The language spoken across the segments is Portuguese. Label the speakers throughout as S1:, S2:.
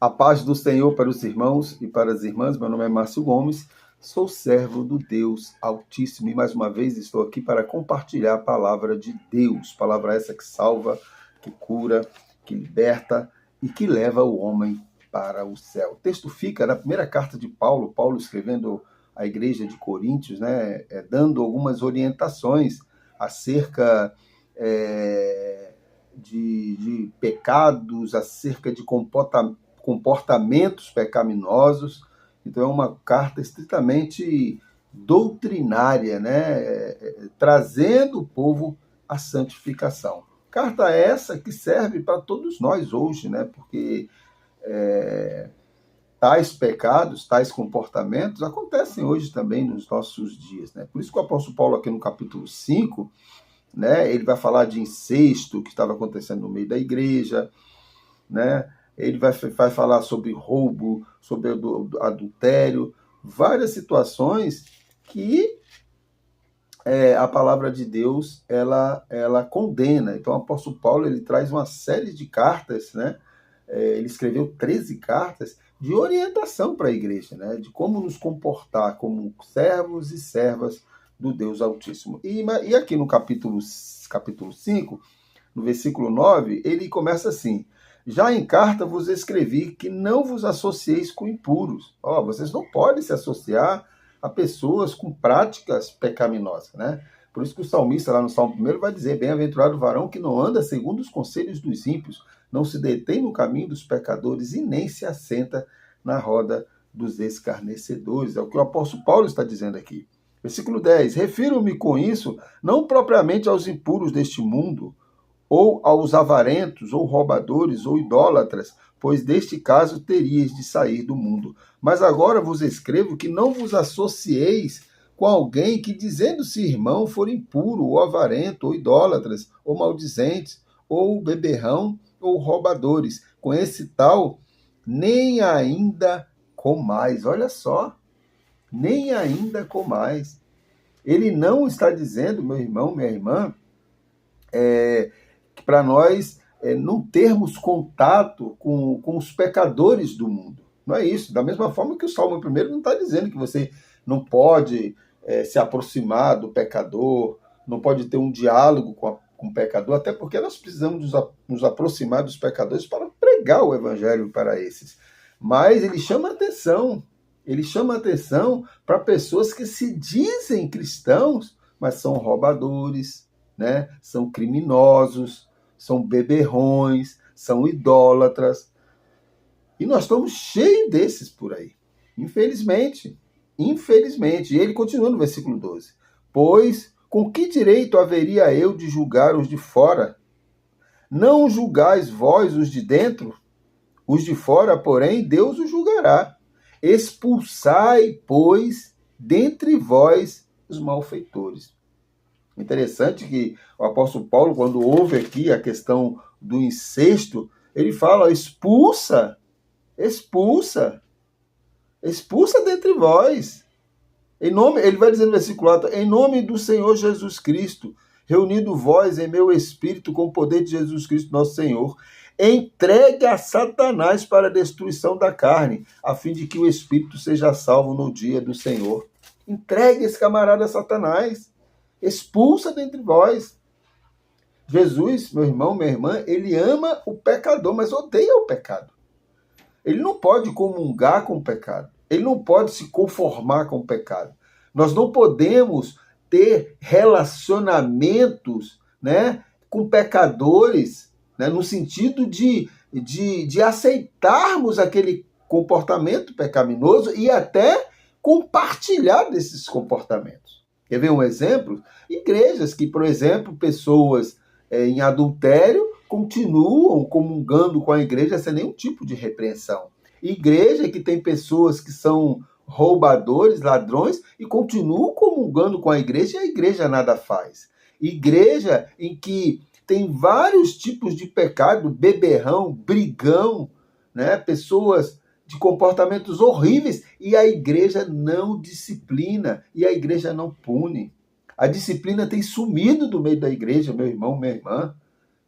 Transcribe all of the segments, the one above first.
S1: A paz do Senhor para os irmãos e para as irmãs. Meu nome é Márcio Gomes, sou servo do Deus Altíssimo e mais uma vez estou aqui para compartilhar a palavra de Deus, palavra essa que salva, que cura, que liberta e que leva o homem para o céu. O texto fica na primeira carta de Paulo, Paulo escrevendo à igreja de Coríntios, dando algumas orientações acerca de pecados, acerca de comportamentos pecaminosos. Então é uma carta estritamente doutrinária, trazendo o povo à santificação. Carta essa que serve para todos nós hoje, porque tais pecados, tais comportamentos acontecem hoje também nos nossos dias. Por isso que o apóstolo Paulo aqui no capítulo 5, ele vai falar de incesto que estava acontecendo no meio da igreja, ele vai falar sobre roubo, sobre adultério, várias situações que a palavra de Deus ela condena. Então o apóstolo Paulo ele traz uma série de cartas, ele escreveu 13 cartas de orientação para a igreja, de como nos comportar como servos e servas do Deus Altíssimo. E aqui no capítulo 5, no versículo 9, ele começa assim: já em carta vos escrevi que não vos associeis com impuros. Vocês não podem se associar a pessoas com práticas pecaminosas, Por isso que o salmista, lá no Salmo 1, vai dizer: bem-aventurado o varão que não anda segundo os conselhos dos ímpios, não se detém no caminho dos pecadores e nem se assenta na roda dos escarnecedores. É o que o apóstolo Paulo está dizendo aqui. Versículo 10. Refiro-me com isso não propriamente aos impuros deste mundo, ou aos avarentos, ou roubadores, ou idólatras, pois deste caso teríeis de sair do mundo. Mas agora vos escrevo que não vos associeis com alguém que, dizendo-se irmão, for impuro, ou avarento, ou idólatras, ou maldizentes, ou beberrão, ou roubadores. Com esse tal, nem ainda comais. Olha só, nem ainda comais. Ele não está dizendo, meu irmão, minha irmã, para nós não termos contato com os pecadores do mundo. Não é isso. Da mesma forma que o Salmo 1 não está dizendo que você não pode se aproximar do pecador, não pode ter um diálogo com o pecador, até porque nós precisamos nos aproximar dos pecadores para pregar o evangelho para esses. Mas ele chama atenção para pessoas que se dizem cristãos, mas são roubadores, são criminosos, são beberrões, são idólatras. E nós estamos cheios desses por aí. Infelizmente. E ele continua no versículo 12. Pois, com que direito haveria eu de julgar os de fora? Não julgais vós os de dentro? Os de fora, porém, Deus os julgará. Expulsai, pois, dentre vós os malfeitores. Interessante que o apóstolo Paulo, quando ouve aqui a questão do incesto, ele fala: expulsa dentre vós. Ele vai dizer no versículo 4, em nome do Senhor Jesus Cristo, reunido vós em meu espírito com o poder de Jesus Cristo nosso Senhor, entregue a Satanás para a destruição da carne, a fim de que o espírito seja salvo no dia do Senhor. Entregue esse camarada a Satanás. Expulsa dentre vós. Jesus, meu irmão, minha irmã, ele ama o pecador, mas odeia o pecado. Ele não pode comungar com o pecado. Ele não pode se conformar com o pecado. Nós não podemos ter relacionamentos, com pecadores, no sentido de aceitarmos aquele comportamento pecaminoso e até compartilhar desses comportamentos. Quer ver um exemplo? Igrejas que, por exemplo, pessoas em adultério continuam comungando com a igreja sem nenhum tipo de repreensão. Igreja que tem pessoas que são roubadores, ladrões, e continuam comungando com a igreja e a igreja nada faz. Igreja em que tem vários tipos de pecado, beberrão, brigão, pessoas de comportamentos horríveis, e a igreja não disciplina, e a igreja não pune. A disciplina tem sumido do meio da igreja, meu irmão, minha irmã.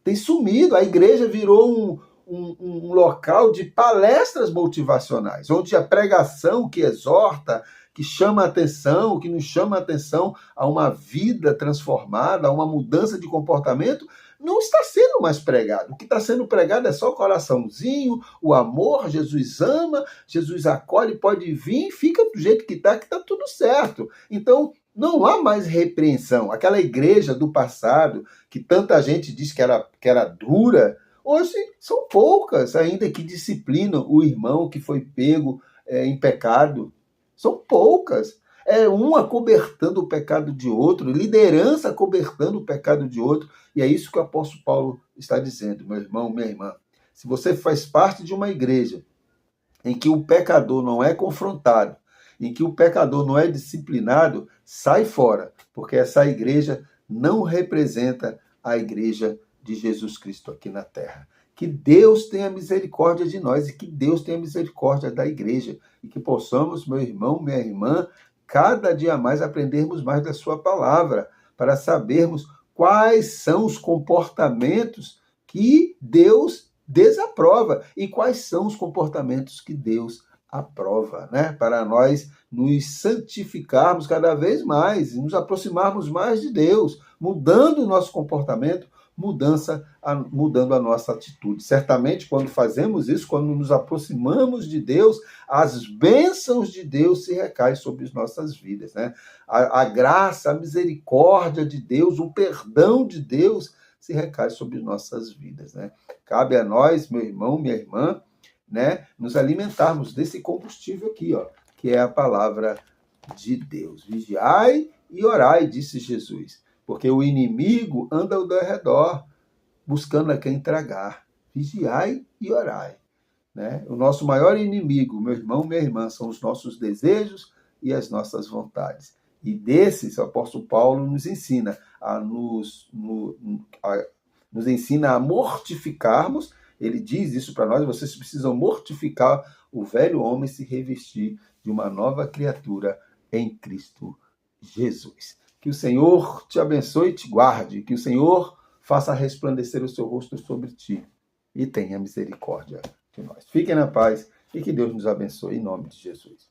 S1: Tem sumido. A igreja virou um um local de palestras motivacionais, onde a pregação que exorta, que chama a atenção, que nos chama a atenção a uma vida transformada, a uma mudança de comportamento, não está sendo mais pregado. O que está sendo pregado é só o coraçãozinho, o amor, Jesus ama, Jesus acolhe, pode vir, fica do jeito que está tudo certo. Então, não há mais repreensão. Aquela igreja do passado, que tanta gente diz que era dura, hoje são poucas ainda que disciplinam o irmão que foi pego em pecado. São poucas. É um acobertando o pecado de outro, liderança acobertando o pecado de outro. E é isso que o apóstolo Paulo está dizendo, meu irmão, minha irmã. Se você faz parte de uma igreja em que o pecador não é confrontado, em que o pecador não é disciplinado, sai fora, porque essa igreja não representa a igreja de Jesus Cristo aqui na terra. Que Deus tenha misericórdia de nós e que Deus tenha misericórdia da igreja e que possamos, meu irmão, minha irmã, cada dia mais aprendermos mais da sua palavra, para sabermos quais são os comportamentos que Deus desaprova e quais são os comportamentos que Deus aprova, né? Para nós nos santificarmos cada vez mais e nos aproximarmos mais de Deus, mudando o nosso comportamento, mudando a nossa atitude. Certamente, quando fazemos isso, quando nos aproximamos de Deus, as bênçãos de Deus se recaem sobre as nossas vidas, né? A graça, a misericórdia de Deus, o perdão de Deus se recai sobre nossas vidas, né? Cabe a nós, meu irmão, minha irmã, né, nos alimentarmos desse combustível aqui, ó, que é a palavra de Deus. Vigiai e orai, disse Jesus, porque o inimigo anda ao redor, buscando a quem tragar. Vigiai e orai. Né? O nosso maior inimigo, meu irmão, minha irmã, são os nossos desejos e as nossas vontades. E desses, o apóstolo Paulo nos ensina nos ensina a mortificarmos. Ele diz isso para nós: vocês precisam mortificar o velho homem e se revestir de uma nova criatura em Cristo Jesus. Que o Senhor te abençoe e te guarde, que o Senhor faça resplandecer o seu rosto sobre ti e tenha misericórdia de nós. Fiquem na paz e que Deus nos abençoe em nome de Jesus.